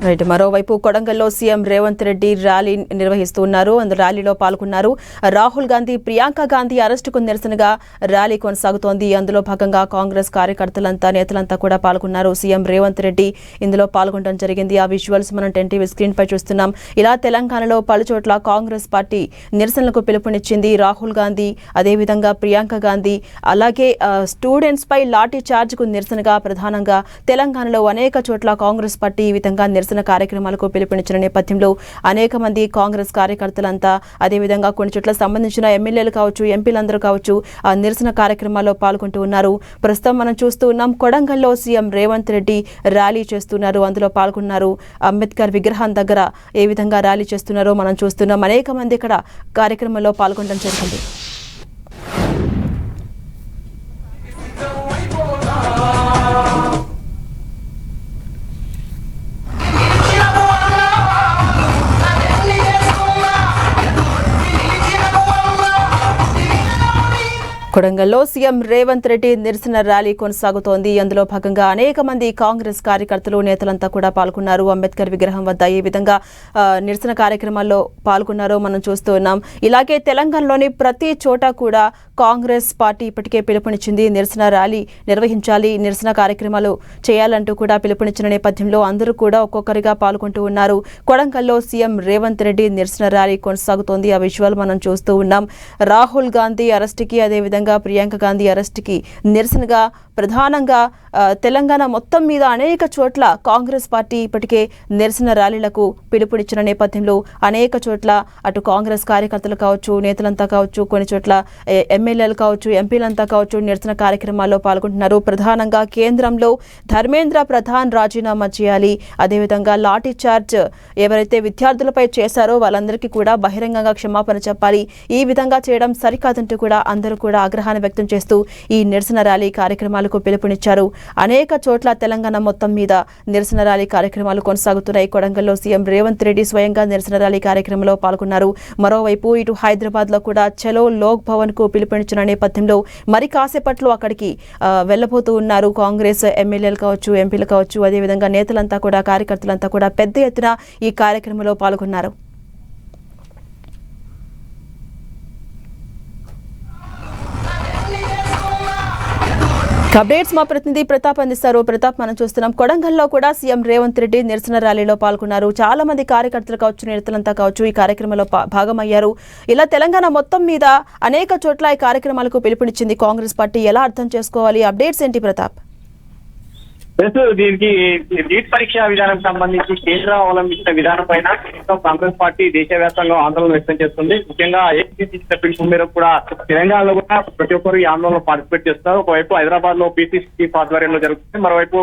Right. మరోవైపు కొడంగల్లో CM Revanth Reddy rally నిర్వహిస్తున్నారు. అందులో ర్యాలీలో పాల్గొన్నారు. రాహుల్ గాంధీ, ప్రియాంక గాంధీ అరెస్టుకు నిరసనగా ర్యాలీ కొనసాగుతోంది. అందులో భాగంగా కాంగ్రెస్ కార్యకర్తలంతా, నేతలంతా కూడా పాల్గొన్నారు. సీఎం రేవంత్ రెడ్డి ఇందులో పాల్గొనడం జరిగింది. ఆ విజువల్స్ మనం 10 టీవీ స్క్రీన్ పై చూస్తున్నాం. ఇలా తెలంగాణలో పలుచోట్ల కాంగ్రెస్ పార్టీ నిరసనలకు పిలుపునిచ్చింది. రాహుల్ గాంధీ, అదేవిధంగా ప్రియాంక గాంధీ, అలాగే స్టూడెంట్స్ పై లాఠీ చార్జ్ కు నిరసనగా ప్రధానంగా తెలంగాణలో అనేక చోట్ల కాంగ్రెస్ పార్టీ ఈ విధంగా నిరసన కార్యక్రమాలకు పిలుపునిచ్చిన నేపథ్యంలో అనేక మంది కాంగ్రెస్ కార్యకర్తలంతా, అదేవిధంగా కొన్ని చోట్ల సంబంధించిన ఎమ్మెల్యేలు కావచ్చు, ఎంపీలందరూ కావచ్చు ఆ నిరసన కార్యక్రమాల్లో పాల్గొంటూ ఉన్నారు. ప్రస్తుతం మనం చూస్తూ ఉన్నాం, కొడంగల్లో సీఎం రేవంత్ రెడ్డి ర్యాలీ చేస్తున్నారు. అందులో పాల్గొన్నారు. అంబేద్కర్ విగ్రహం దగ్గర ఏ విధంగా ర్యాలీ చేస్తున్నారో మనం చూస్తున్నాం. అనేక మంది ఇక్కడ కార్యక్రమంలో పాల్గొనడం జరిగింది. కొడంగల్లో సీఎం రేవంత్ రెడ్డి నిరసన ర్యాలీ కొనసాగుతోంది. అందులో భాగంగా అనేక మంది కాంగ్రెస్ కార్యకర్తలు, నేతలంతా కూడా పాల్గొన్నారు. అంబేద్కర్ విగ్రహం వద్ద ఏ విధంగా నిరసన కార్యక్రమాల్లో పాల్గొన్నారో మనం చూస్తూ ఉన్నాం. ఇలాగే తెలంగాణలోని ప్రతి చోట కూడా కాంగ్రెస్ పార్టీ ఇప్పటికే పిలుపునిచ్చింది. నిరసన ర్యాలీ నిర్వహించాలి, నిరసన కార్యక్రమాలు చేయాలంటూ కూడా పిలుపునిచ్చిన నేపథ్యంలో అందరూ కూడా ఒక్కొక్కరిగా పాల్గొంటూ ఉన్నారు. కొడంగల్లో సీఎం రేవంత్ రెడ్డి నిరసన ర్యాలీ కొనసాగుతోంది. ఆ విజువల్ మనం చూస్తూ ఉన్నాం. రాహుల్ గాంధీ అరెస్టుకి, అదేవిధంగా ప్రియాంక గాంధీ అరెస్టుకి నిరసనగా ప్రధానంగా తెలంగాణ మొత్తం మీద అనేక చోట్ల కాంగ్రెస్ పార్టీ ఇప్పటికే నిరసన ర్యాలీలకు పిలుపునిచ్చిన నేపథ్యంలో అనేక చోట్ల అటు కాంగ్రెస్ కార్యకర్తలు కావచ్చు, నేతలంతా కావచ్చు, కొన్ని చోట్ల ఎమ్మెల్యేలు కావచ్చు, ఎంపీలంతా కావచ్చు నిరసన కార్యక్రమాల్లో పాల్గొంటున్నారు. ప్రధానంగా కేంద్రంలో ధర్మేంద్ర ప్రధాన్ రాజీనామా చేయాలి, అదేవిధంగా లాఠీ చార్జ్ ఎవరైతే విద్యార్థులపై చేశారో వాళ్ళందరికీ కూడా బహిరంగంగా క్షమాపణ చెప్పాలి, ఈ విధంగా చేయడం సరికాదంటూ కూడా అందరూ కూడా ఆగ్రహాన్ని వ్యక్తం చేస్తూ ఈ నిరసన ర్యాలీ కార్యక్రమాలకు పిలుపునిచ్చారు. అనేక చోట్ల తెలంగాణ మొత్తం మీద నిరసన ర్యాలీ కార్యక్రమాలు కొనసాగుతున్నాయి. కొడంగల్లో సీఎం రేవంత్ రెడ్డి స్వయంగా నిరసన ర్యాలీ కార్యక్రమంలో పాల్గొన్నారు. మరోవైపు ఇటు హైదరాబాద్ లో కూడా చలో లోక్ భవన్ కు పిలుపునిచ్చిన నేపథ్యంలో మరి కాసేపట్లో అక్కడికి వెళ్లబోతూ ఉన్నారు. కాంగ్రెస్ ఎమ్మెల్యేలు కావచ్చు, ఎంపీలు కావచ్చు, అదేవిధంగా నేతలంతా కూడా, కార్యకర్తలంతా కూడా పెద్ద ఎత్తున ఈ కార్యక్రమంలో పాల్గొన్నారు. అప్డేట్స్ మా ప్రతినిధి ప్రతాప్ అందిస్తారు. ప్రతాప్, మనం చూస్తున్నాం కొడంగల్లో కూడా సీఎం రేవంత్ రెడ్డి నిరసన ర్యాలీలో పాల్గొన్నారు. చాలా మంది కార్యకర్తలు కావచ్చు, నేతలంతా కావచ్చు ఈ కార్యక్రమంలో భాగమయ్యారు. ఇలా తెలంగాణ మొత్తం మీద అనేక చోట్ల ఈ కార్యక్రమాలకు పిలుపునిచ్చింది కాంగ్రెస్ పార్టీ. ఎలా అర్థం చేసుకోవాలి? అప్డేట్స్ ఏంటి ప్రతాప్? దీనికి నీట్ పరీక్ష విధానం సంబంధించి కేంద్రం అవలంబించిన విధానం పైన కాంగ్రెస్ పార్టీ దేశవ్యాప్తంగా ఆందోళన వ్యక్తం చేస్తుంది. ముఖ్యంగా ఏపీసీ పిలుపు మేరకు కూడా తెలంగాణలో కూడా ప్రతి ఒక్కరు ఈ ఆందోళనలో పార్టిసిపేట్ చేస్తున్నారు. ఒకవైపు హైదరాబాద్ లో పీసీసీ ఆధ్వర్యంలో జరుగుతుంది. మరోవైపు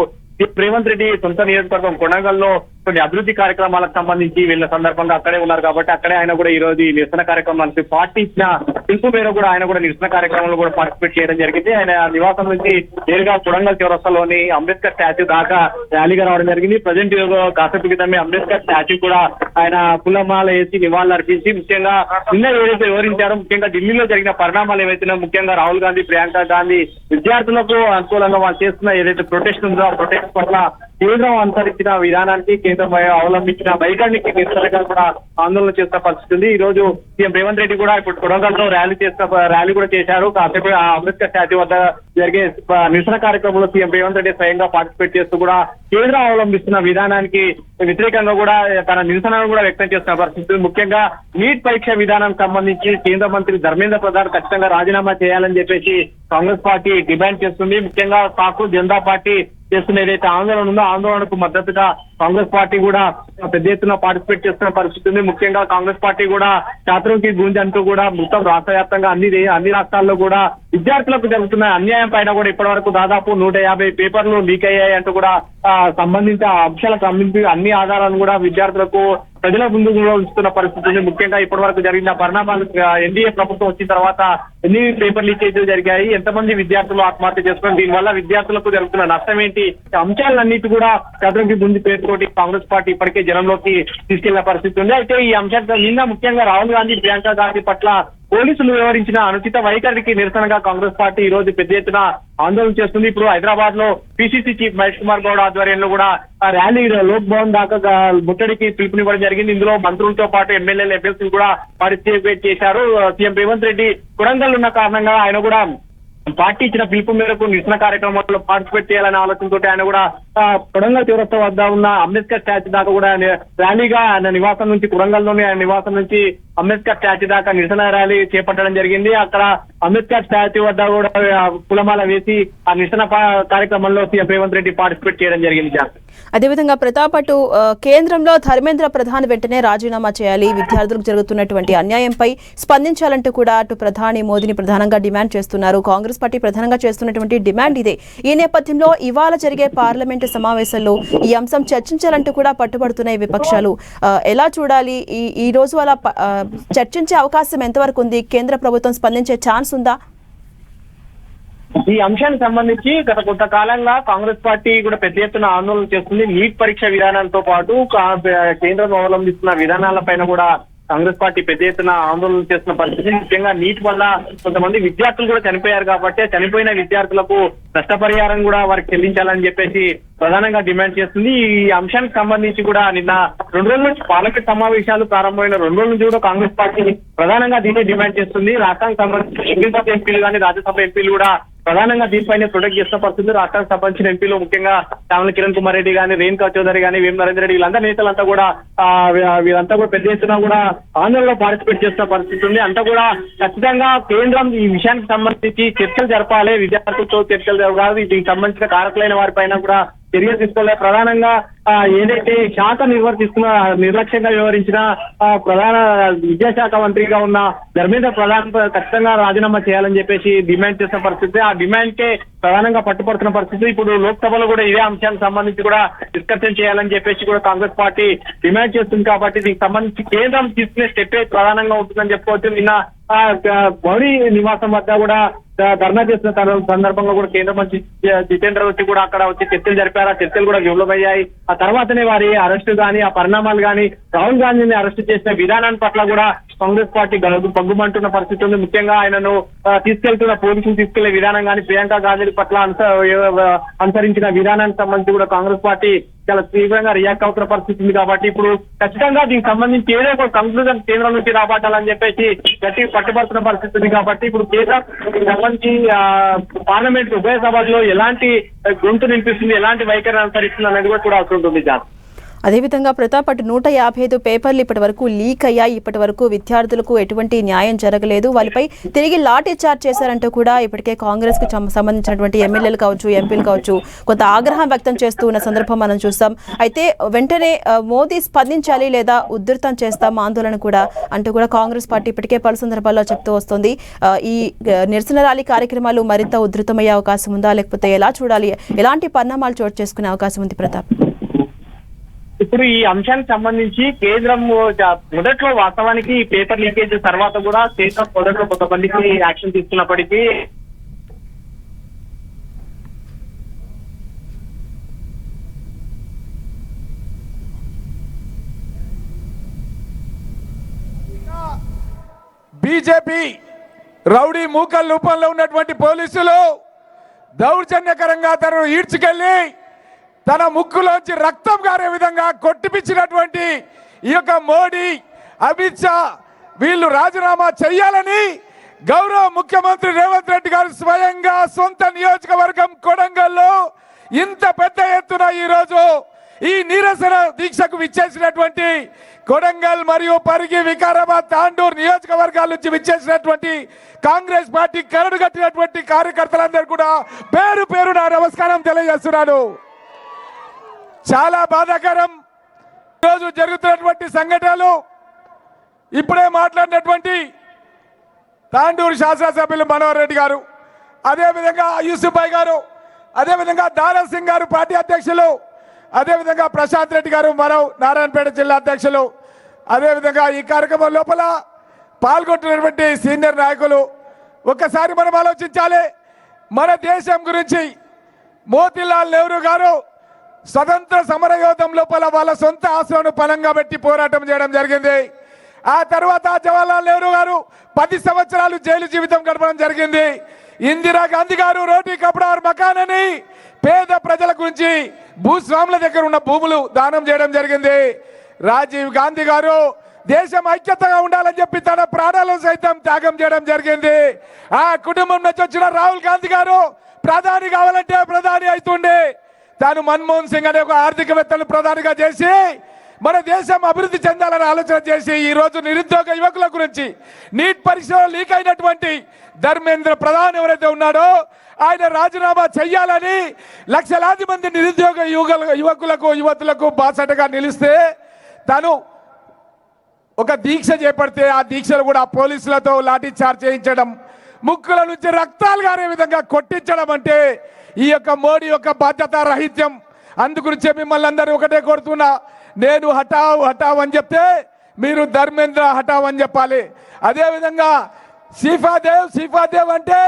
రేవంత్ రెడ్డి సొంత నియోజకవర్గం కొడంగల్లో కొన్ని అభివృద్ధి కార్యక్రమాలకు సంబంధించి వీళ్ళ సందర్భంగా అక్కడే ఉన్నారు కాబట్టి అక్కడే ఆయన కూడా ఈ రోజు ఈ నిరసన కార్యక్రమానికి పార్టీ ఇచ్చిన పిలుపు మేరకు కూడా ఆయన కూడా నిరసన కార్యక్రమంలో కూడా పార్టిసిపేట్ చేయడం జరిగింది. ఆయన నివాసం నుంచి నేరుగా కొడంగల్ చౌరస్తాలోని అంబేద్కర్ స్టాచ్యూ దాకా ర్యాలీగా రావడం జరిగింది. ప్రజెంట్ కాసేపు క్రితమే అంబేద్కర్ స్టాచ్యూ కూడా ఆయన పూలమాల వేసి నివాళులు అర్పించి ముఖ్యంగా నిన్న ఏదైతే వివరించారో, ముఖ్యంగా ఢిల్లీలో జరిగిన పరిణామాలు ఏవైతే ముఖ్యంగా రాహుల్ గాంధీ, ప్రియాంక గాంధీ విద్యార్థులకు అనుకూలంగా వాళ్ళు చేస్తున్న ఏదైతే ప్రొటెస్ట్ ఉందో ఆ ప్రొటెస్ట్ పట్ల కేంద్రం అనుసరించిన విధానానికి, కేంద్రం అవలంబించిన వైఖరికి నిరసనగా కూడా ఆందోళన చేస్తున్న పరిస్థితి ఉంది. ఈ రోజు సీఎం రేవంత్ రెడ్డి కూడా ఇప్పుడు కొడంగల్లో ర్యాలీ కూడా చేశారు. కాసేపు అంబేద్కర్ స్టాచ్యూ వద్ద జరిగే నిరసన కార్యక్రమంలో సీఎం రేవంత్ రెడ్డి స్వయంగా పార్టిసిపేట్ చేస్తూ కూడా కేంద్రం అవలంబిస్తున్న విధానానికి వ్యతిరేకంగా కూడా తన నిరసనను కూడా వ్యక్తం చేస్తున్న పరిస్థితి. ముఖ్యంగా నీట్ పరీక్ష విధానానికి సంబంధించి కేంద్ర మంత్రి ధర్మేంద్ర ప్రధాన్ ఖచ్చితంగా రాజీనామా చేయాలని చెప్పేసి కాంగ్రెస్ పార్టీ డిమాండ్ చేస్తుంది. ముఖ్యంగా పాకు జనతా పార్టీ చేస్తున్న ఏదైతే ఆందోళన ఉందో ఆందోళనకు మద్దతుగా కాంగ్రెస్ పార్టీ కూడా పెద్ద ఎత్తున పార్టిసిపేట్ చేస్తున్న పరిస్థితి ఉంది. ముఖ్యంగా కాంగ్రెస్ పార్టీ కూడా ఛాత్రులకి గుంజ అంటూ కూడా మొత్తం రాష్ట్ర వ్యాప్తంగా అన్ని రాష్ట్రాల్లో కూడా విద్యార్థులకు జరుగుతున్న అన్యాయం పైన కూడా ఇప్పటి వరకు దాదాపు 150 పేపర్లు లీక్ అయ్యాయి అంటూ కూడా సంబంధించిన అంశాలకు సంబంధించి అన్ని ఆధారాలను కూడా విద్యార్థులకు ప్రజల ముందు కూడా ఉంచుతున్న పరిస్థితి ఉంది. ముఖ్యంగా ఇప్పటి వరకు జరిగిన పరిణామాలు, ఎన్డీఏ ప్రభుత్వం వచ్చిన తర్వాత ఎన్ని పేపర్ లీకేజీలు జరిగాయి, ఎంతమంది విద్యార్థులు ఆత్మహత్య చేసుకున్నారు, దీనివల్ల విద్యార్థులకు జరుగుతున్న నష్టం ఏంటి, అంశాలన్నిటి కూడా ఛాత్రులకి ముందు పేర్కొంటూ అంశంతో కాంగ్రెస్ పార్టీ ఇప్పటికే జనంలోకి తీసుకెళ్లిన పరిస్థితి ఉంది. అయితే ఈ అంశంతో నిన్న ముఖ్యంగా రాహుల్ గాంధీ, ప్రియాంక గాంధీ పట్ల పోలీసులు వ్యవహరించిన అనుచిత వైఖరికి నిరసనగా కాంగ్రెస్ పార్టీ ఈ రోజు పెద్ద ఎత్తున ఆందోళన చేస్తుంది. ఇప్పుడు హైదరాబాద్ లో పిసిసి చీఫ్ మహేష్ కుమార్ గౌడ్ ఆధ్వర్యంలో కూడా ర్యాలీ లోక్ భవన్ దాకా ముట్టడికి పిలుపునివ్వడం జరిగింది. ఇందులో మంత్రులతో పాటు ఎమ్మెల్యేలు, ఎమ్మెల్సీలు కూడా పార్టిసిపేట్ చేశారు. సీఎం రేవంత్ రెడ్డి కొడంగల్ ఉన్న కారణంగా ఆయన కూడా పార్టీ ఇచ్చిన పిలుపు మేరకు నిరసన కార్యక్రమంలో పార్టిసిపేట్ చేయాలనే ఆలోచనతో ఆయన కూడా కొడంగల్ చౌరస్తా వద్ద ఉన్న అంబేద్కర్ స్టాచ్యూ దాకా కూడా ర్యాలీగా ఆయన నివాసం నుంచి, కొడంగల్లోని ఆయన నివాసం నుంచి అంబేద్కర్ స్టాచ్యూ దాకా నిరసన ర్యాలీ చేపట్టడం జరిగింది. అక్కడ అంబేద్కర్ స్టాచ్యూ వద్ద కూడా పూలమాల వేసి ఆ నిరసన కార్యక్రమంలో సీఎం రేవంత్ రెడ్డి పార్టిసిపేట్ చేయడం జరిగింది. అదేవిధంగా ప్రతాప్, అటు కేంద్రంలో ధర్మేంద్ర ప్రధాన్ వెంటనే రాజీనామా చేయాలి, విద్యార్థులకు జరుగుతున్నటువంటి అన్యాయంపై స్పందించాలంటూ కూడా అటు ప్రధాని మోదీని ప్రధానంగా డిమాండ్ చేస్తున్నారు. కాంగ్రెస్ పార్టీ ప్రధానంగా చేస్తున్నటువంటి డిమాండ్ ఇదే. ఈ నేపథ్యంలో ఇవాళ జరిగే పార్లమెంటు సమావేశంలో ఈ అంశం చర్చించాలంటూ కూడా పట్టుబడుతున్నాయి విపక్షాలు. ఎలా చూడాలి? ఈ రోజు అలా చర్చించే అవకాశం ఎంతవరకు ఉంది? కేంద్ర ప్రభుత్వం స్పందించే ఛాన్స్ ఉందా? ఈ అంశానికి సంబంధించి గత కొంతకాలంగా కాంగ్రెస్ పార్టీ కూడా పెద్ద ఎత్తున ఆందోళన చేస్తుంది. నీట్ పరీక్ష విధానంతో పాటు కేంద్రం అవలంబిస్తున్న విధానాలపైన కూడా కాంగ్రెస్ పార్టీ పెద్ద ఎత్తున ఆందోళన చేస్తున్న పరిస్థితి. ముఖ్యంగా నీట్ వల్ల కొంతమంది విద్యార్థులు కూడా చనిపోయారు కాబట్టి చనిపోయిన విద్యార్థులకు నష్టపరిహారం కూడా వారికి చెల్లించాలని చెప్పేసి ప్రధానంగా డిమాండ్ చేస్తుంది. ఈ అంశానికి సంబంధించి కూడా నిన్న 2 రోజుల నుంచి పార్లమెంట్ సమావేశాలు ప్రారంభమైన 2 రోజుల నుంచి కూడా కాంగ్రెస్ పార్టీ ప్రధానంగా దీన్ని డిమాండ్ చేస్తుంది. రాష్ట్రానికి సంబంధించి సింగిల్ ఎంపీలు కానీ రాజ్యసభ ఎంపీలు కూడా ప్రధానంగా దీనిపైన ప్రొటెక్ట్ చేస్తున్న పరిస్థితి. రాష్ట్రానికి సంబంధించిన ఎంపీలు ముఖ్యంగా చామల కిరణ్ కుమార్ రెడ్డి కానీ, రేణుకా చౌదరి కానీ, వేం నరేందర్ రెడ్డి, వీళ్ళంతా నేతలంతా కూడా వీళ్ళంతా కూడా పెద్ద ఎత్తున కూడా ఆందోళనలో పార్టిసిపేట్ చేస్తున్న పరిస్థితి ఉంది. అంతా కూడా ఖచ్చితంగా కేంద్రం ఈ విషయానికి సంబంధించి చర్చలు జరపాలి, విద్యార్థులతో చర్చలు జరపాలి, దీనికి సంబంధించిన కారకులైన వారిపైన కూడా చర్యలు తీసుకోవాలి. ప్రధానంగా ఏదైతే శాఖ నిర్లక్ష్యంగా వ్యవహరించిన ప్రధాన విద్యాశాఖ మంత్రిగా ఉన్న ధర్మేంద్ర ప్రధాన్ ఖచ్చితంగా రాజీనామా చేయాలని చెప్పేసి డిమాండ్ చేసిన పరిస్థితి. ఆ డిమాండ్ కే ప్రధానంగా పట్టుపడుతున్న పరిస్థితి. ఇప్పుడు లోక్సభలో కూడా ఇదే అంశానికి సంబంధించి కూడా డిస్కషన్ చేయాలని చెప్పేసి కూడా కాంగ్రెస్ పార్టీ డిమాండ్ చేస్తుంది. కాబట్టి దీనికి సంబంధించి కేంద్రం తీసుకునే స్టెప్ ప్రధానంగా ఉంటుందని చెప్పుకోవచ్చు. నిన్న మోడీ నివాసం వద్ద కూడా ధర్నా చేస్తున్న సందర్భంగా కూడా కేంద్ర మంత్రి జితేంద్ర వచ్చి కూడా అక్కడ వచ్చి చర్చలు జరిపారు. ఆ చర్చలు కూడా విఫలమయ్యాయి. ఆ తర్వాతనే వారి అరెస్టు కానీ, ఆ పరిణామాలు కానీ, రాహుల్ గాంధీని అరెస్టు చేసిన విధానాన్ని పట్ల కూడా కాంగ్రెస్ పార్టీ పగ్గుమంటున్న పరిస్థితి ఉంది. ముఖ్యంగా ఆయనను పోలీసులు తీసుకెళ్లే విధానం కానీ, ప్రియాంక గాంధీ పట్ల అనుసరించిన విధానానికి సంబంధించి కూడా కాంగ్రెస్ పార్టీ చాలా తీవ్రంగా రియాక్ట్ అవుతున్న పరిస్థితి ఉంది. కాబట్టి ఇప్పుడు ఖచ్చితంగా దీనికి సంబంధించి ఏదో ఒక కంక్లూజన్ కేంద్రం నుంచి రాబట్టాలని చెప్పేసి గట్టి పట్టుబడుతున్న పరిస్థితి ఉంది. కాబట్టి ఇప్పుడు కేంద్రం సంబంధించి పార్లమెంట్ ఉభయ సభలో ఎలాంటి గొంతు నిలిపిస్తుంది, ఎలాంటి వైఖరి అనుసరిస్తుంది అనేది కూడా చూడాల్సి ఉంటుంది. అదేవిధంగా ప్రతాప్, అటు 155 పేపర్లు ఇప్పటి వరకు లీక్ అయ్యాయి. ఇప్పటి వరకు విద్యార్థులకు ఎటువంటి న్యాయం జరగలేదు. వాళ్ళపై తిరిగి లాఠీ చార్జ్ చేశారంటూ కూడా ఇప్పటికే కాంగ్రెస్ కు సంబంధించినటువంటి ఎమ్మెల్యేలు కావచ్చు, ఎంపీలు కావచ్చు కొంత ఆగ్రహం వ్యక్తం చేస్తూ ఉన్న సందర్భం మనం చూస్తాం. అయితే వెంటనే మోదీ స్పందించాలి లేదా ఉధృతం చేస్తాం ఆందోళన కూడా అంటూ కూడా కాంగ్రెస్ పార్టీ ఇప్పటికే పలు సందర్భాల్లో చెప్తూ వస్తుంది. ఈ నిరసన ర్యాలీ కార్యక్రమాలు మరింత ఉధృతమయ్యే అవకాశం ఉందా, లేకపోతే ఎలా చూడాలి, ఎలాంటి పరిణామాలు చోటు చేసుకునే అవకాశం ఉంది ప్రతాప్? ఇప్పుడు ఈ అంశానికి సంబంధించి కేంద్రం మొదట్లో వాస్తవానికి పేపర్ లీకేజ్ తర్వాత కూడా కేంద్రం మొదట్లో కొంతమందికి యాక్షన్ తీసుకున్నప్పటికీ బీజేపీ రౌడీ మూకల్ రూపంలో ఉన్నటువంటి పోలీసులు దౌర్జన్యకరంగా తనను ఈడ్చుకెళ్లి తన ముక్కులోంచి రక్తం గారే విధంగా కొట్టిపించినటువంటి ఈ యొక్క మోడీ, అమిత్ షా వీళ్ళు రాజీనామా చేయాలని గౌరవ ముఖ్యమంత్రి రేవంత్ రెడ్డి గారు స్వయంగా సొంత నియోజకవర్గం కొడంగల్లో ఇంత పెద్ద ఎత్తున ఈరోజు ఈ నిరసన దీక్షకు విచ్చేసినటువంటి కొడంగల్ మరియు పరిగి, వికారాబాద్, తాండూరు నియోజకవర్గాల నుంచి విచ్చేసినటువంటి కాంగ్రెస్ పార్టీ కరడు కట్టినటువంటి కార్యకర్తలందరూ కూడా పేరు పేరు నా నమస్కారం తెలియజేస్తున్నాను. చాలా బాధాకరం ఈరోజు జరుగుతున్నటువంటి సంఘటనలు. ఇప్పుడే మాట్లాడినటువంటి తాండూరు శాసనసభ్యులు మనోహర్ రెడ్డి గారు, అదేవిధంగా యూసుఫ్ భాయ్ గారు, అదేవిధంగా దారా సింగ్ గారు పార్టీ అధ్యక్షులు, అదేవిధంగా ప్రశాంత్ రెడ్డి గారు మనో నారాయణపేట జిల్లా అధ్యక్షులు, అదేవిధంగా ఈ కార్యక్రమం లోపల పాల్గొంటున్నటువంటి సీనియర్ నాయకులు, ఒక్కసారి మనం ఆలోచించాలి. మన దేశం గురించి మోతీలాల్ నెహ్రూ గారు స్వతంత్ర సమరయోధం లోపల వాళ్ళ సొంత ఆశలను పనంగా పెట్టి పోరాటం చేయడం జరిగింది. ఆ తర్వాత జవహర్లాల్ నెహ్రూ గారు 10 సంవత్సరాలు జైలు జీవితం గడపడం జరిగింది. ఇందిరా గాంధీ గారు రోటీ కపడా మకాన్ అని పేద ప్రజల గురించి భూస్వాముల దగ్గర ఉన్న భూములు దానం చేయడం జరిగింది. రాజీవ్ గాంధీ గారు దేశం ఐక్యతగా ఉండాలని చెప్పి తన ప్రాణాలను సైతం త్యాగం చేయడం జరిగింది. ఆ కుటుంబం నుంచి వచ్చిన రాహుల్ గాంధీ గారు ప్రధాని కావాలంటే ప్రధాని అవుతుండే తాను మన్మోహన్ సింగ్ అనే ఒక ఆర్థికవేత్తను ప్రధానిగా చేసి మన దేశం అభివృద్ధి చెందాలని ఆలోచన చేసి ఈ రోజు నిరుద్యోగ యువకుల గురించి నీట్ పరీక్షలో లీక్ అయినటువంటి ధర్మేంద్ర ప్రధాన్ ఎవరైతే ఉన్నాడో ఆయన రాజీనామా చెయ్యాలని లక్షలాది మంది నిరుద్యోగ యువకులకు యువతులకు బాసటగా నిలిస్తే తను ఒక దీక్ష చేపడితే ఆ దీక్షలు కూడా పోలీసులతో లాఠీ చార్జ్ చేయించడం, ముక్కుల నుంచి రక్తాలు గారే విధంగా కొట్టించడం అంటే ఈ యొక్క మోడీ యొక్క బాధ్యత రాహిత్యం. అందుగురించే మిమ్మల్ని అందరూ ఒకటే కోరుతున్నా, నేను హఠావ్ హఠావ్ అని చెప్తే మీరు ధర్మేంద్ర హఠావ్ అని చెప్పాలి. అదేవిధంగా సీఫాదేవ్ అంటే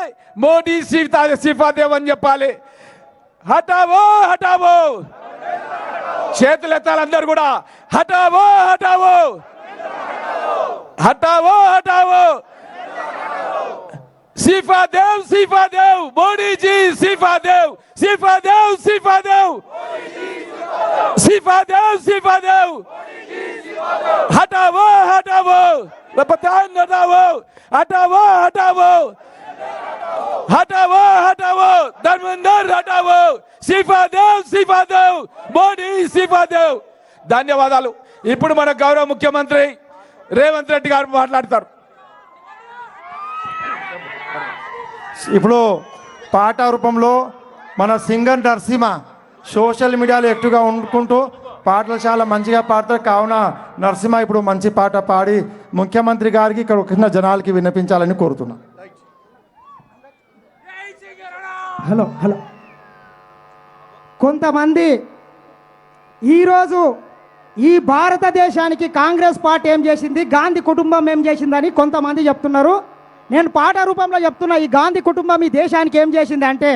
మోడీ సీఫాదేవ్ అని చెప్పాలి. హఠావో హఠావో చేతులు ఎత్తాలి అందరు కూడా. హఠావో హఠావో హఠావో హఠావో సీఫాదేవ్ సీఫాదేవ్ మోడీజీ సీఫాదేవ్ సీఫాదేవ్ సీఫాదేవ్ సీఫాదేవ్ సీఫాదేవ్ हटाओ हटाओ बताओ हटाओ हटाओ हटाओ हटाओ हटाओ धर्मेंद्र हटाओ సిఫాదేవ్ మోడీ సిఫాదేవ్. ధన్యవాదాలు. ఇప్పుడు మన గౌరవ ముఖ్యమంత్రి రేవంత్ రెడ్డి గారు మాట్లాడతారు. ఇప్పుడు పాట రూపంలో మన సింగర్ నరసింహ సోషల్ మీడియాలో ఎక్కువగా ఉండుకుంటూ పాటలు చాలా మంచిగా పాడతారు. కావున నరసింహ ఇప్పుడు మంచి పాట పాడి ముఖ్యమంత్రి గారికి ఇక్కడ వచ్చిన జనాలకి వినిపించాలని కోరుతున్నా. హలో హలో కొంతమంది ఈరోజు ఈ భారతదేశానికి కాంగ్రెస్ పార్టీ ఏం చేసింది, గాంధీ కుటుంబం ఏం చేసిందని కొంతమంది చెప్తున్నారు. నేను పాట రూపంలో చెప్తున్నా, ఈ గాంధీ కుటుంబం ఈ దేశానికి ఏం చేసింది అంటే,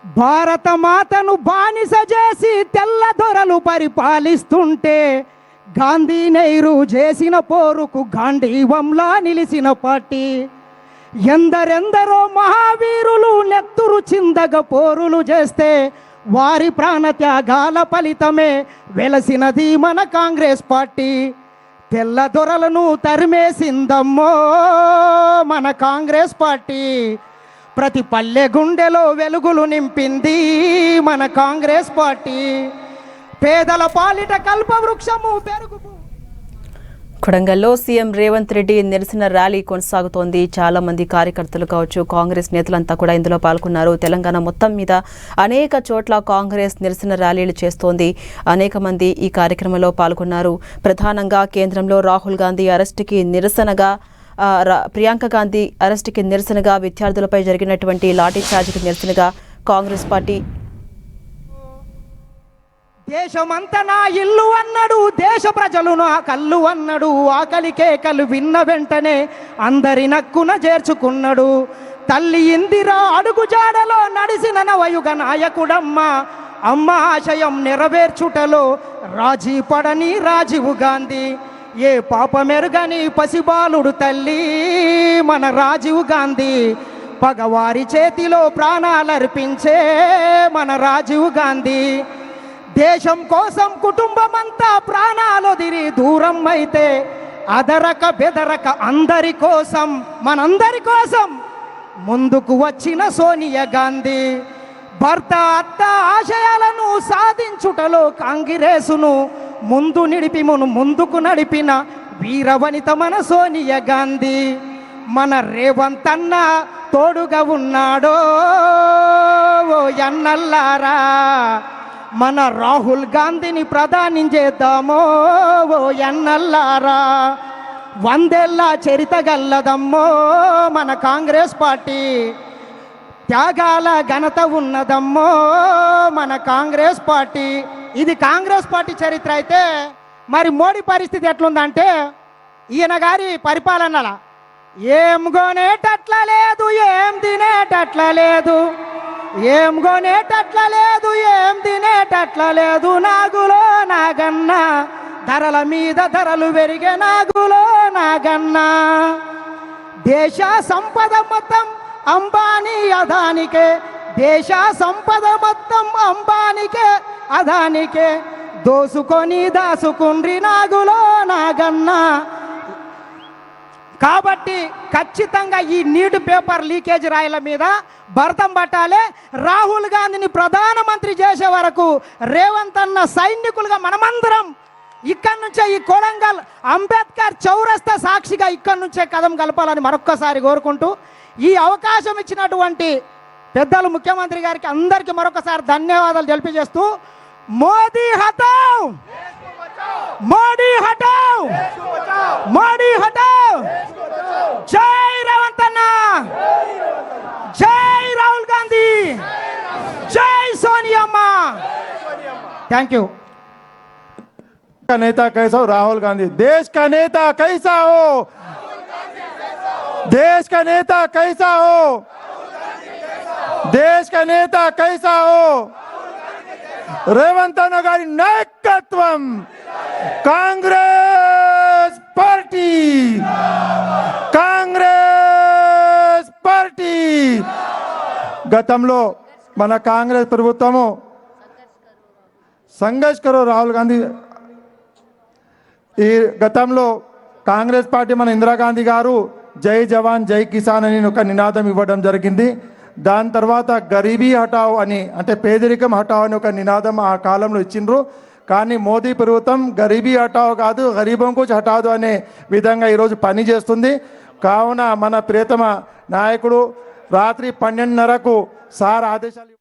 భారత మాతను బానిస చేసి తెల్ల దొరలు పరిపాలిస్తుంటే గాంధీ నెహ్రూ చేసిన పోరుకు గాంధీవంలా నిలిసిన పార్టీ. ఎందరెందరో మహావీరులు నెత్తురు చిందగ పోరులు చేస్తే వారి ప్రాణత్యాగాల ఫలితమే వెలసినది మన కాంగ్రెస్ పార్టీ. తెల్ల దొరలను తరిమేసిందమ్మో మన కాంగ్రెస్ పార్టీ. ప్రతి పల్లె గుండెలో వెలుగులు నింపింది మన కాంగ్రెస్ పార్టీ. పేదల పాలిట కల్పవృక్షము పెరుగు. కొడంగల్లో సీఎం రేవంత్ రెడ్డి నిరసన ర్యాలీ కొనసాగుతోంది. చాలా మంది కార్యకర్తలు కావచ్చు, కాంగ్రెస్ నేతలంతా కూడా ఇందులో పాల్గొన్నారు. తెలంగాణ మొత్తం మీద అనేక చోట్ల కాంగ్రెస్ నిరసన ర్యాలీలు చేస్తోంది. అనేక మంది ఈ కార్యక్రమంలో పాల్గొన్నారు. ప్రధానంగా కేంద్రంలో రాహుల్ గాంధీ అరెస్టుకి నిరసనగా, ప్రియాంక గాంధీ అరెస్టుకి నిరసనగా, విద్యార్థులపై జరిగినటువంటి లాఠీ చార్జ్కి నిరసనగా కాంగ్రెస్ పార్టీ దేశమంతా నా ఇల్లు అన్నాడు, దేశ ప్రజలు నా కళ్ళు అన్నాడు. ఆకలి కేకలు విన్న వెంటనే అందరి నక్కున చేర్చుకున్నాడు. తల్లి ఇందిరా అడుగు జాడలో నడిసిన నవయుగ నాయకుడమ్మ. అమ్మ ఆశయం నెరవేర్చుటలో రాజీ పడని రాజీవ్ గాంధీ. ఏ పాపమెరుగని పసిబాలుడు తల్లి మన రాజీవ్ గాంధీ. పగవారి చేతిలో ప్రాణాలర్పించే మన రాజీవ్ గాంధీ. దేశం కోసం కుటుంబమంతా ప్రాణాలొదిరి దూరం అయితే అదరక బెదరక అందరి కోసం, మనందరి కోసం ముందుకు వచ్చిన సోనియా గాంధీ. భర్త అత్త ఆశయాలను సాధించుటలో కాంగ్రెసును ముందుకు నడిపిన వీరవనిత మన సోనియా గాంధీ. మన రేవంత్ అన్న తోడుగా ఉన్నాడో ఓ ఎన్నల్లారా. మన రాహుల్ గాంధీని ప్రధాని చేద్దామో ఓ ఎన్నల్లారా. 100 ఏళ్ల చరిత గల్లదమ్మో మన కాంగ్రెస్ పార్టీ. త్యాగాల ఘనత ఉన్నదమ్మో మన కాంగ్రెస్ పార్టీ. ఇది కాంగ్రెస్ పార్టీ చరిత్ర అయితే మరి మోడీ పరిస్థితి ఎట్లుందంటే, ఈయన గారి పరిపాలనలా ఏం కొనేటట్ల లేదు, ఏం తినేటట్ల లేదు. ఏం కొనేటట్ల లేదు, ఏం తినేటట్ల లేదు, నాగులో నాగన్న ధరల మీద ధరలు పెరిగే నాగులో నాగన్న. దేశ సంపద మొత్తం అంబానీ అదానికే, దేశ సంపద మొత్తం అంబానికే అదానికే, దోసుకొని దాసుకుండ్రి నాగులో నాగన్న. కాబట్టి ఖచ్చితంగా ఈ నీటి పేపర్ లీకేజ్ రాయల మీద భరతం పట్టాలి. రాహుల్ గాంధీని ప్రధానమంత్రి చేసే వరకు రేవంత్ అన్న సైనికులుగా మనమందరం ఇక్కడి నుంచే ఈ కొడంగల్ అంబేద్కర్ చౌరస్తా సాక్షిగా ఇక్కడి నుంచే కదం కలపాలని మరొక్కసారి కోరుకుంటూ, ఈ అవకాశం ఇచ్చినటువంటి పెద్దలు ముఖ్యమంత్రి గారికి అందరికీ మరొకసారి ధన్యవాదాలు తెలియజేస్తూ, మోదీ హటావ్, మోడీ హటావ్, మోడీ హటావ్, జై రేవంత్ అన్న, జై రాహుల్ గాంధీ, జై సోనియమ్మ. Thank you. का नेता कैसा हो? राहुल गांधी. देश का नेता कैसा हो? देश का नेता कैसा हो? देश का नेता कैसा हो? రేవంత్ అన్న గారి నాయకత్వం, కాంగ్రెస్ పార్టీ, కాంగ్రెస్ పార్టీ. గతంలో మన కాంగ్రెస్ ప్రభుత్వము సంఘర్ష్ కరో రాహుల్ గాంధీ, ఈ గతంలో కాంగ్రెస్ పార్టీ మన ఇందిరాగాంధీ గారు జై జవాన్ జై కిసాన్ అని ఒక నినాదం ఇవ్వడం జరిగింది. దాని తర్వాత గరీబీ హటావ్ అని, అంటే పేదరికం హటావ్ అని ఒక నినాదం ఆ కాలంలో ఇచ్చిండ్రు. కానీ మోదీ ప్రభుత్వం గరీబీ హటావ్ కాదు, గరీబం కుచ్ హటాదు అనే విధంగా ఈరోజు పని చేస్తుంది. కావున మన ప్రియతమ నాయకుడు రాత్రి 12:30కు సార్ ఆదేశాలు